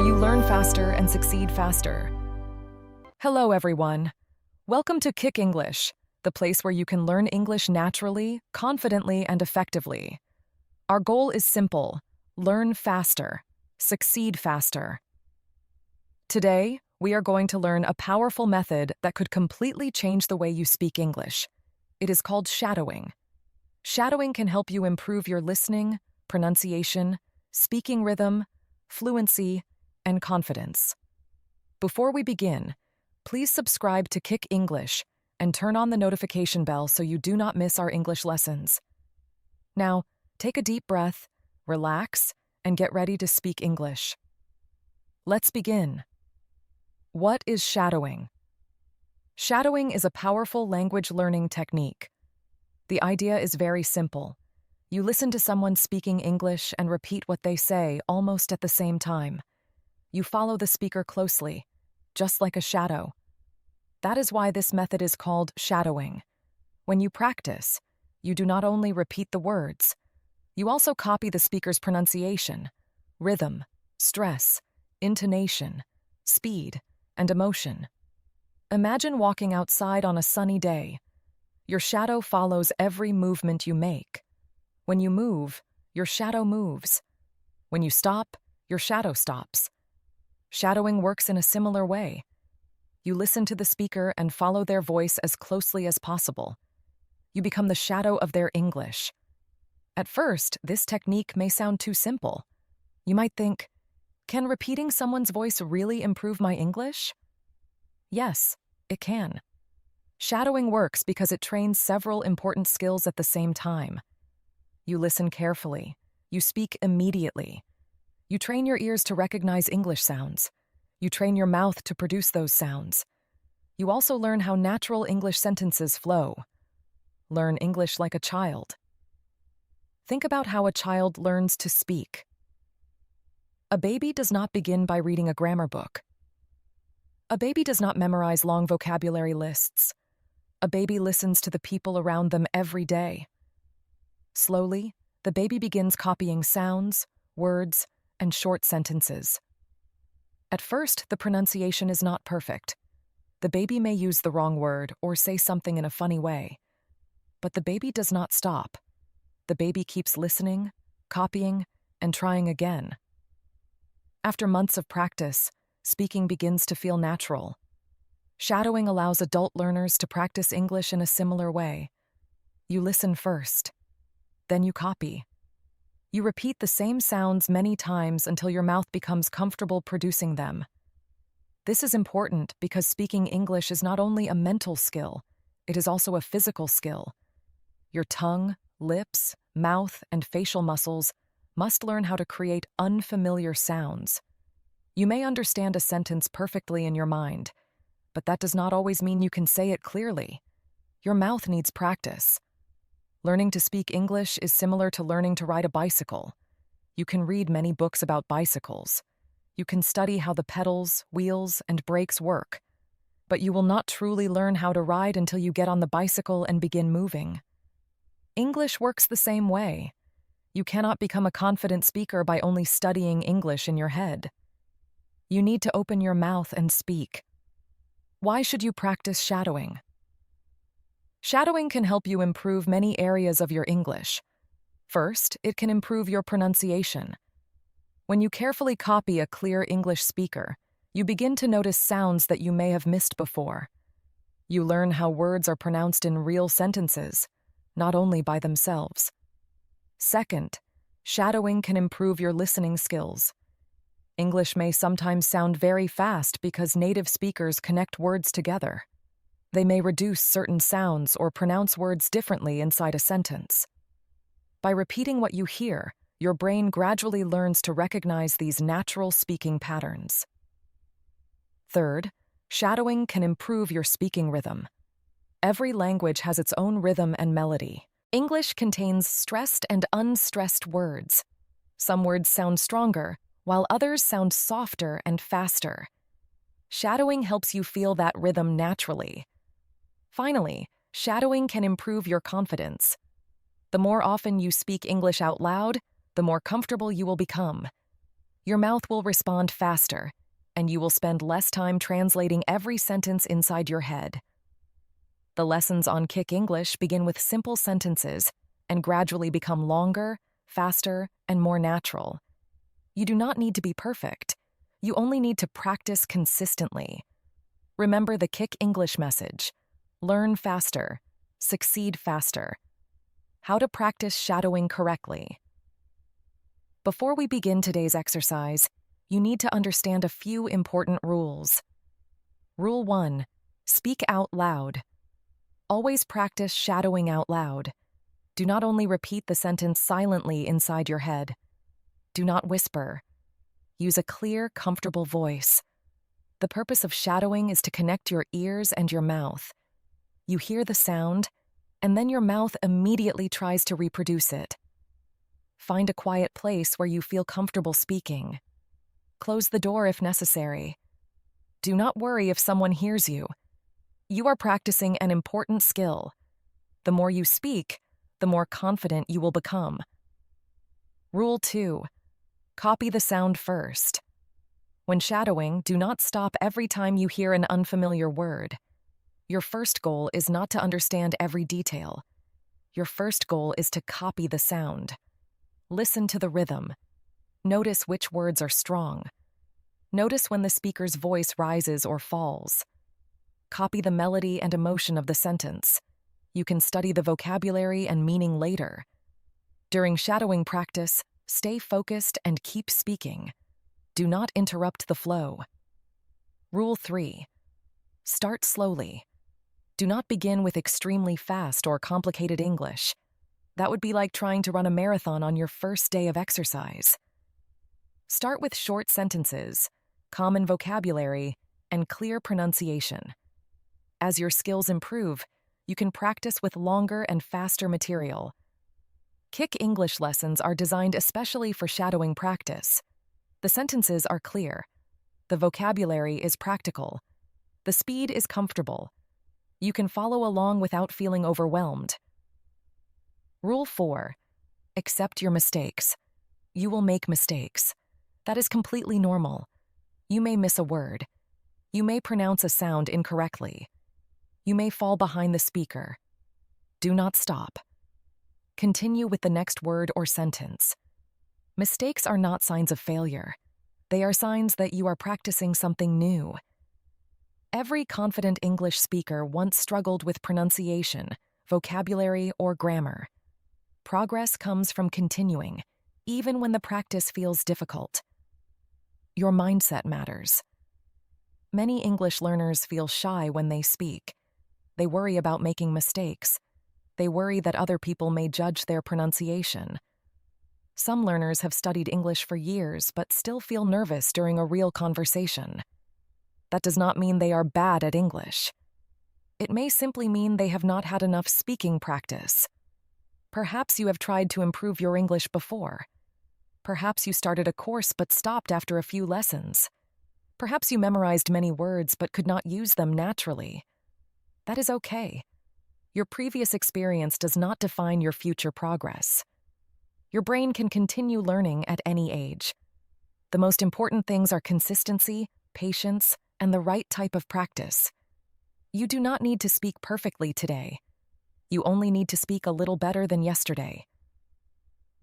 where you learn faster and succeed faster. Hello, everyone. Welcome to Kick English, the place where you can learn English naturally, confidently, and effectively. Our goal is simple: learn faster, succeed faster. Today, we are going to learn a powerful method that could completely change the way you speak English. It is called shadowing. Shadowing can help you improve your listening, pronunciation, speaking rhythm, fluency, and confidence. Before we begin, please subscribe to Kick English and turn on the notification bell so you do not miss our English lessons. Now, take a deep breath, relax, and get ready to speak English. Let's begin. What is shadowing? Shadowing is a powerful language learning technique. The idea is very simple. You listen to someone speaking English and repeat what they say almost at the same time. You follow the speaker closely, just like a shadow. That is why this method is called shadowing. When you practice, you do not only repeat the words, you also copy the speaker's pronunciation, rhythm, stress, intonation, speed, and emotion. Imagine walking outside on a sunny day. Your shadow follows every movement you make. When you move, your shadow moves. When you stop, your shadow stops. Shadowing works in a similar way. You listen to the speaker and follow their voice as closely as possible. You become the shadow of their English. At first, this technique may sound too simple. You might think, can repeating someone's voice really improve my English? Yes, it can. Shadowing works because it trains several important skills at the same time. You listen carefully. You speak immediately. You train your ears to recognize English sounds. You train your mouth to produce those sounds. You also learn how natural English sentences flow. Learn English like a child. Think about how a child learns to speak. A baby does not begin by reading a grammar book. A baby does not memorize long vocabulary lists. A baby listens to the people around them every day. Slowly, the baby begins copying sounds, words, and short sentences. At first, the pronunciation is not perfect. The baby may use the wrong word or say something in a funny way. But the baby does not stop. The baby keeps listening, copying, and trying again. After months of practice, speaking begins to feel natural. Shadowing allows adult learners to practice English in a similar way. You listen first, then you copy. You repeat the same sounds many times until your mouth becomes comfortable producing them. This is important because speaking English is not only a mental skill, it is also a physical skill. Your tongue, lips, mouth, and facial muscles must learn how to create unfamiliar sounds. You may understand a sentence perfectly in your mind, but that does not always mean you can say it clearly. Your mouth needs practice. Learning to speak English is similar to learning to ride a bicycle. You can read many books about bicycles. You can study how the pedals, wheels, and brakes work. But you will not truly learn how to ride until you get on the bicycle and begin moving. English works the same way. You cannot become a confident speaker by only studying English in your head. You need to open your mouth and speak. Why should you practice shadowing? Shadowing can help you improve many areas of your English. First, it can improve your pronunciation. When you carefully copy a clear English speaker, you begin to notice sounds that you may have missed before. You learn how words are pronounced in real sentences, not only by themselves. Second, shadowing can improve your listening skills. English may sometimes sound very fast because native speakers connect words together. They may reduce certain sounds or pronounce words differently inside a sentence. By repeating what you hear, your brain gradually learns to recognize these natural speaking patterns. Third, shadowing can improve your speaking rhythm. Every language has its own rhythm and melody. English contains stressed and unstressed words. Some words sound stronger, while others sound softer and faster. Shadowing helps you feel that rhythm naturally. Finally, shadowing can improve your confidence. The more often you speak English out loud, the more comfortable you will become. Your mouth will respond faster, and you will spend less time translating every sentence inside your head. The lessons on Kick English begin with simple sentences and gradually become longer, faster, and more natural. You do not need to be perfect. You only need to practice consistently. Remember the Kick English message: learn faster, succeed faster. How to practice shadowing correctly. Before we begin today's exercise, you need to understand a few important rules. Rule 1. Speak out loud. Always practice shadowing out loud. Do not only repeat the sentence silently inside your head. Do not whisper. Use a clear, comfortable voice. The purpose of shadowing is to connect your ears and your mouth. You hear the sound, and then your mouth immediately tries to reproduce it. Find a quiet place where you feel comfortable speaking. Close the door if necessary. Do not worry if someone hears you. You are practicing an important skill. The more you speak, the more confident you will become. Rule 2. Copy the sound first. When shadowing, do not stop every time you hear an unfamiliar word. Your first goal is not to understand every detail. Your first goal is to copy the sound. Listen to the rhythm. Notice which words are strong. Notice when the speaker's voice rises or falls. Copy the melody and emotion of the sentence. You can study the vocabulary and meaning later. During shadowing practice, stay focused and keep speaking. Do not interrupt the flow. Rule 3. Start slowly. Do not begin with extremely fast or complicated English. That would be like trying to run a marathon on your first day of exercise. Start with short sentences, common vocabulary, and clear pronunciation. As your skills improve, you can practice with longer and faster material. Kick English lessons are designed especially for shadowing practice. The sentences are clear. The vocabulary is practical. The speed is comfortable. You can follow along without feeling overwhelmed. Rule 4. Accept your mistakes. You will make mistakes. That is completely normal. You may miss a word. You may pronounce a sound incorrectly. You may fall behind the speaker. Do not stop. Continue with the next word or sentence. Mistakes are not signs of failure. They are signs that you are practicing something new. Every confident English speaker once struggled with pronunciation, vocabulary, or grammar. Progress comes from continuing, even when the practice feels difficult. Your mindset matters. Many English learners feel shy when they speak. They worry about making mistakes. They worry that other people may judge their pronunciation. Some learners have studied English for years but still feel nervous during a real conversation. That does not mean they are bad at English. It may simply mean they have not had enough speaking practice. Perhaps you have tried to improve your English before. Perhaps you started a course but stopped after a few lessons. Perhaps you memorized many words but could not use them naturally. That is okay. Your previous experience does not define your future progress. Your brain can continue learning at any age. The most important things are consistency, patience, and the right type of practice. You do not need to speak perfectly today. You only need to speak a little better than yesterday.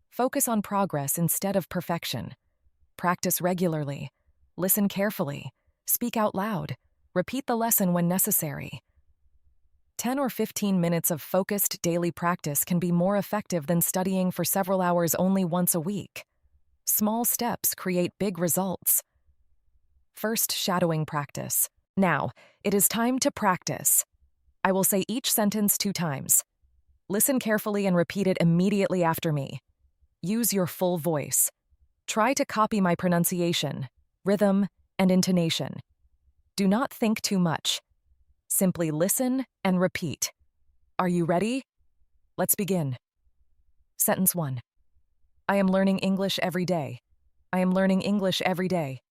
Focus on progress instead of perfection. Practice regularly. Listen carefully. Speak out loud. Repeat the lesson when necessary. 10 or 15 minutes of focused daily practice can be more effective than studying for several hours only once a week. Small steps create big results. First, shadowing practice. Now, it is time to practice. I will say each sentence 2 times. Listen carefully and repeat it immediately after me. Use your full voice. Try to copy my pronunciation, rhythm, and intonation. Do not think too much. Simply listen and repeat. Are you ready? Let's begin. Sentence 1. I am learning English every day. I am learning English every day.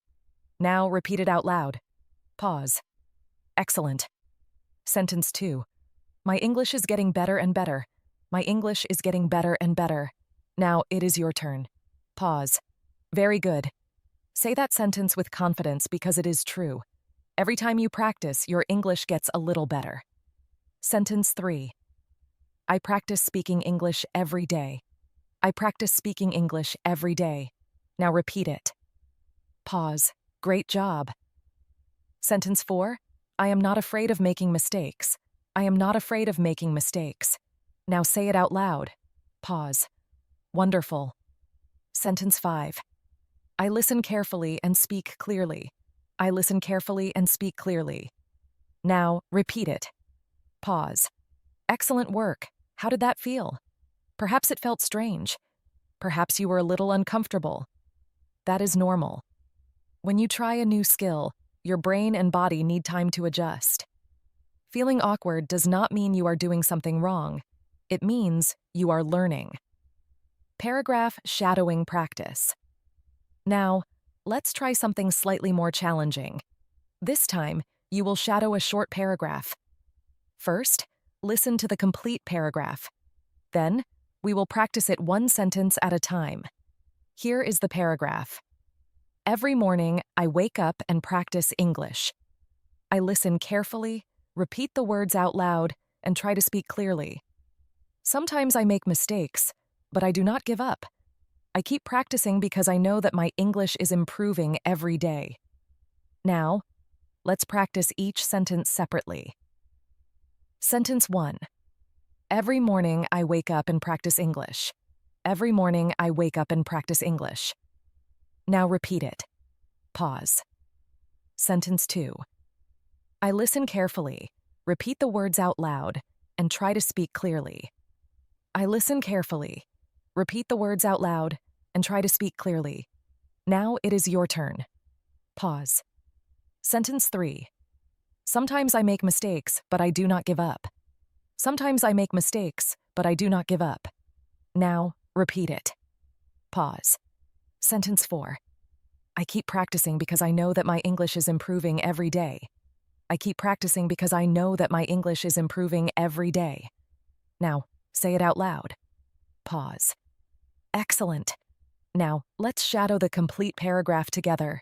Now repeat it out loud. Pause. Excellent. Sentence 2. My English is getting better and better. My English is getting better and better. Now it is your turn. Pause. Very good. Say that sentence with confidence because it is true. Every time you practice, your English gets a little better. Sentence 3. I practice speaking English every day. I practice speaking English every day. Now repeat it. Pause. Great job. Sentence 4. I am not afraid of making mistakes. I am not afraid of making mistakes. Now say it out loud. Pause. Wonderful. Sentence 5. I listen carefully and speak clearly. I listen carefully and speak clearly. Now repeat it. Pause. Excellent work. How did that feel? Perhaps it felt strange. Perhaps you were a little uncomfortable. That is normal. When you try a new skill, your brain and body need time to adjust. Feeling awkward does not mean you are doing something wrong. It means you are learning. Paragraph shadowing practice. Now, let's try something slightly more challenging. This time, you will shadow a short paragraph. First, listen to the complete paragraph. Then, we will practice it one sentence at a time. Here is the paragraph. Every morning, I wake up and practice English. I listen carefully, repeat the words out loud, and try to speak clearly. Sometimes I make mistakes, but I do not give up. I keep practicing because I know that my English is improving every day. Now, let's practice each sentence separately. Sentence 1. Every morning I wake up and practice English. Every morning I wake up and practice English. Now repeat it. Pause. Sentence 2. I listen carefully, repeat the words out loud, and try to speak clearly. I listen carefully, repeat the words out loud, and try to speak clearly. Now it is your turn. Pause. Sentence 3. Sometimes I make mistakes, but I do not give up. Sometimes I make mistakes, but I do not give up. Now, repeat it. Pause. Sentence 4. I keep practicing because I know that my English is improving every day. I keep practicing because I know that my English is improving every day. Now, say it out loud. Pause. Excellent. Now, let's shadow the complete paragraph together.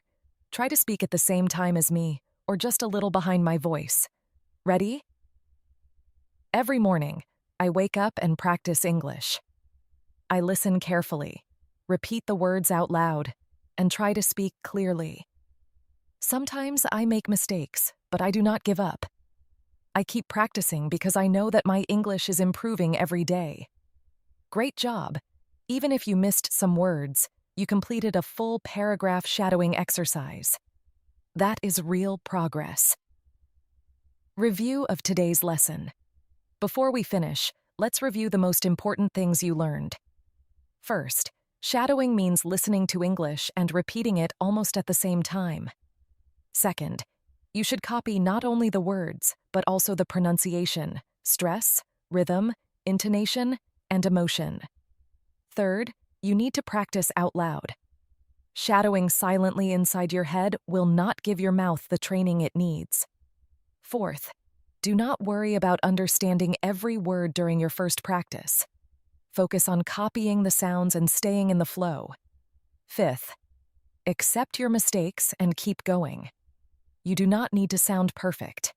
Try to speak at the same time as me, or just a little behind my voice. Ready? Every morning, I wake up and practice English. I listen carefully, repeat the words out loud, and try to speak clearly. Sometimes I make mistakes, but I do not give up. I keep practicing because I know that my English is improving every day. Great job! Even if you missed some words, you completed a full paragraph shadowing exercise. That is real progress. Review of today's lesson. Before we finish, let's review the most important things you learned. First, shadowing means listening to English and repeating it almost at the same time. Second, you should copy not only the words, but also the pronunciation, stress, rhythm, intonation, and emotion. Third, you need to practice out loud. Shadowing silently inside your head will not give your mouth the training it needs. Fourth, do not worry about understanding every word during your first practice. Focus on copying the sounds and staying in the flow. Fifth, accept your mistakes and keep going. You do not need to sound perfect.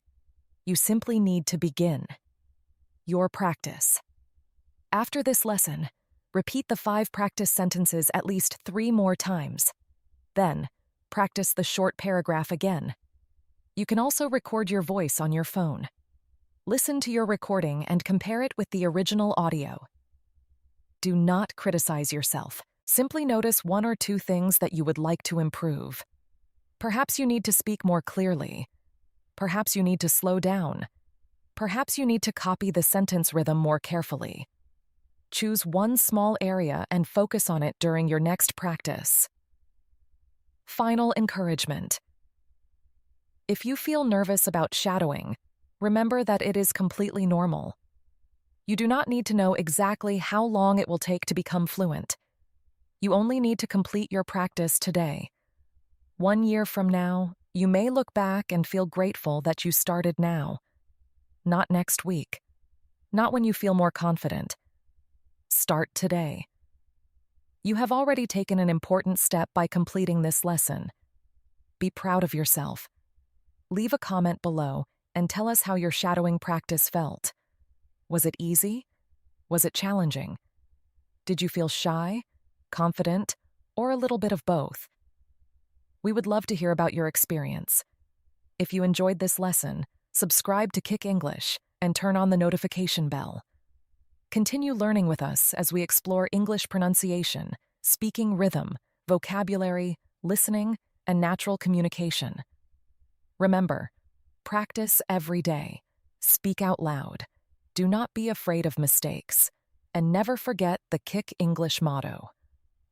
You simply need to begin. Your practice. After this lesson, repeat the 5 practice sentences at least 3 more times. Then, practice the short paragraph again. You can also record your voice on your phone. Listen to your recording and compare it with the original audio. Do not criticize yourself. Simply notice 1 or 2 things that you would like to improve. Perhaps you need to speak more clearly. Perhaps you need to slow down. Perhaps you need to copy the sentence rhythm more carefully. Choose one small area and focus on it during your next practice. Final encouragement. If you feel nervous about shadowing, remember that it is completely normal. You do not need to know exactly how long it will take to become fluent. You only need to complete your practice today. 1 year from now, you may look back and feel grateful that you started now. Not next week. Not when you feel more confident. Start today. You have already taken an important step by completing this lesson. Be proud of yourself. Leave a comment below and tell us how your shadowing practice felt. Was it easy? Was it challenging? Did you feel shy, confident, or a little bit of both? We would love to hear about your experience. If you enjoyed this lesson, subscribe to Kick English and turn on the notification bell. Continue learning with us as we explore English pronunciation, speaking rhythm, vocabulary, listening, and natural communication. Remember, practice every day. Speak out loud. Do not be afraid of mistakes. And never forget the Kick English motto.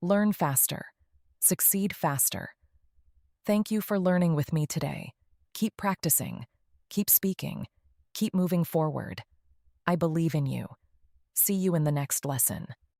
Learn faster. Succeed faster. Thank you for learning with me today. Keep practicing. Keep speaking. Keep moving forward. I believe in you. See you in the next lesson.